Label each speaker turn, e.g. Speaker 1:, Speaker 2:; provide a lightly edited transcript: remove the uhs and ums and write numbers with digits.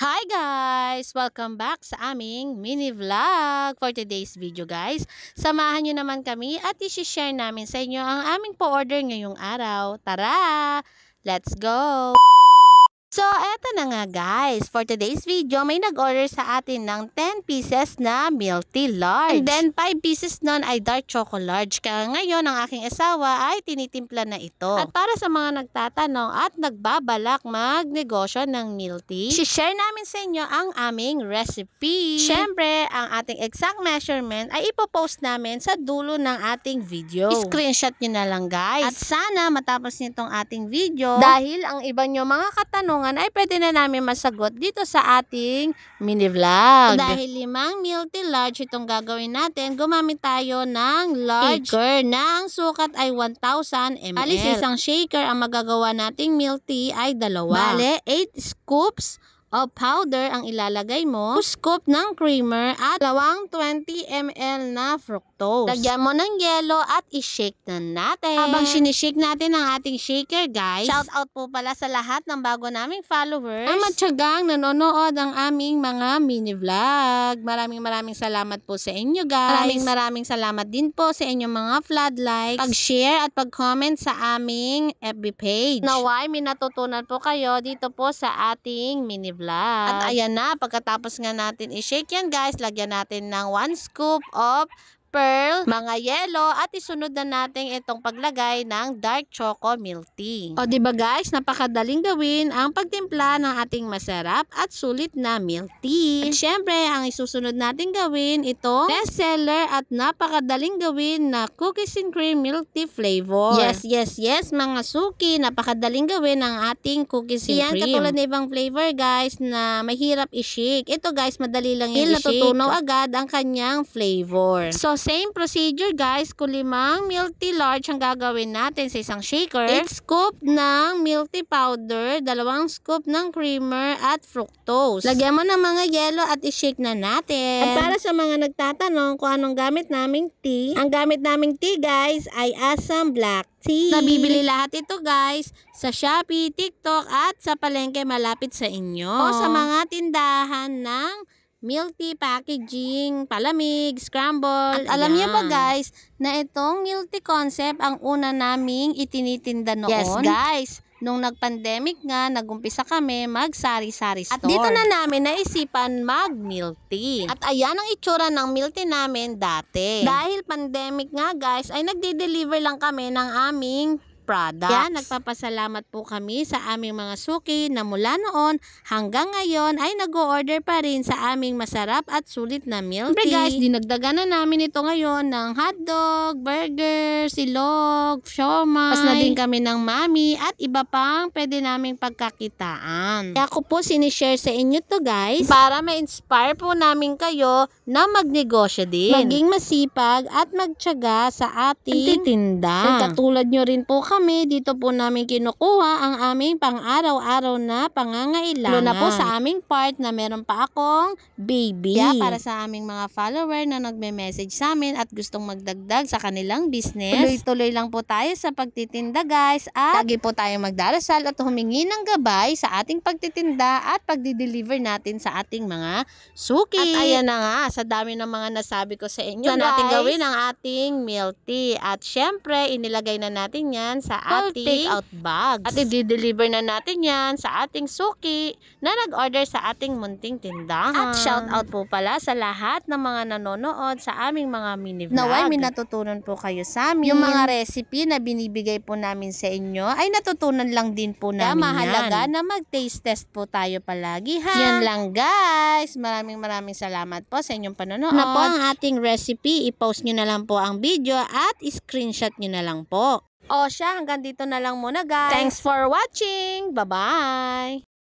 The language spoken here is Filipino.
Speaker 1: Hi guys! Welcome back sa aming mini vlog for today's video guys. Samahan nyo naman kami at isi-share namin sa inyo ang aming po-order ngayong araw. Tara! Let's go! So, eto na nga guys. For today's video, may nag-order sa atin ng 10 pieces na milk tea large. And then, 5 pieces nun ay dark choco large. Kaya ngayon, ang aking asawa ay tinitimpla na ito. At para sa mga nagtatanong at nagbabalak magnegosyo ng milk tea, share namin sa inyo ang aming recipe. Siyempre, ang ating exact measurement ay ipopost namin sa dulo ng ating video. Screenshot nyo na lang guys. At sana matapos nitong ating video, dahil ang iba nyo mga katanungan ay pwede na namin masagot dito sa ating mini vlog. Dahil 5 milk tea large itong gagawin natin, gumamit tayo ng large shaker na ang sukat ay 1,000 ml. Bali, isang shaker ang magagawa nating milk tea ay 2. Bale, 8 scoops of powder ang ilalagay mo, 2 scoop ng creamer at 20 ml na fructose. Lagyan mo ng yelo at i-shake na natin. Habang sinishake natin ang ating shaker guys, shout out po pala sa lahat ng bago naming followers ang matyagang nanonood ang aming mga mini vlog. Maraming salamat po sa inyo guys. Maraming salamat din po sa inyong mga floodlights, pag-share at pag-comment sa aming FB page. Naway may natutunan po kayo dito po sa ating mini vlog. At ayan na, pagkatapos nga natin i-shake yan guys, lagyan natin ng 1 scoop of pearl, mga yelo, at isunod na natin itong paglagay ng dark choco milk tea. O diba guys, napakadaling gawin ang pagtimpla ng ating masarap at sulit na milk tea. At syempre, ang isusunod natin gawin itong bestseller at napakadaling gawin na cookies and cream milk tea flavor. Yes mga suki, napakadaling gawin ang ating cookies and cream. Yan, katulad na ibang flavor guys na mahirap i-shake. Ito guys, madali lang i-shake. Natutunaw agad ang kanyang flavor. So, same procedure guys, kung 5 milk tea large ang gagawin natin sa isang shaker, 8 scoop ng milk tea powder, 2 scoop ng creamer at fructose. Lagyan mo ng mga yelo at i-shake na natin. At para sa mga nagtatanong kung anong gamit naming tea, ang gamit naming tea guys ay Assam Black Tea. Nabibili lahat ito guys sa Shopee, TikTok at sa palengke malapit sa inyo. O sa mga tindahan ng milk tea packaging, palamig, scramble. At alam niyo ba guys, na itong milk tea concept ang una naming itinitinda noon? Yes guys, nung nag-pandemic nga, nagumpisa kami mag-sari-sari store. At dito na namin naisipan mag-milk tea. At ayan ang itsura ng milk tea namin dati. Dahil pandemic nga guys, ay nagde-deliver lang kami ng aming products. Yan, nagpapasalamat po kami sa aming mga suki na mula noon hanggang ngayon ay nag-o-order pa rin sa aming masarap at sulit na milk tea. Guys, dinagdagan na namin ito ngayon ng hotdog, burger, silog, siomai. Pas na din kami ng mami at iba pang pwede naming pagkakitaan. Kaya ko po sinishare sa inyo to guys para ma-inspire po namin kayo na magnegosyo din. Maging masipag at magtiyaga sa ating tinda. Katulad nyo rin po kami, dito po namin kinukuha ang aming pang-araw-araw na pangangailangan. Lalo na po sa aming part na meron pa akong baby. Kaya para sa aming mga follower na nagme-message sa amin at gustong magdagdag sa kanilang business, tuloy-tuloy lang po tayo sa pagtitinda guys at lagi po tayong magdarasal at humingi ng gabay sa ating pagtitinda at pagdi-deliver natin sa ating mga suki. At ayan na nga, sa dami ng mga nasabi ko sa inyo guys, natin gawin ang ating milk tea. At syempre, inilagay na natin yan sa ating take-out bags. At i-deliver na natin yan sa ating suki na nag-order sa ating munting tindahan. At shout out po pala sa lahat ng mga nanonood sa aming mga mini vlog. Naway, may natutunan po kayo sa amin. Yung mga recipe na binibigay po namin sa inyo ay natutunan lang din po namin yan. Mahalaga na mag-taste test po tayo palagi ha. Yan lang guys. Maraming salamat po sa inyong panonood. Na po ang ating recipe, i-post nyo na lang po ang video at screenshot nyo na lang po. O siya, hanggang dito na lang muna guys. Thanks for watching. Bye-bye.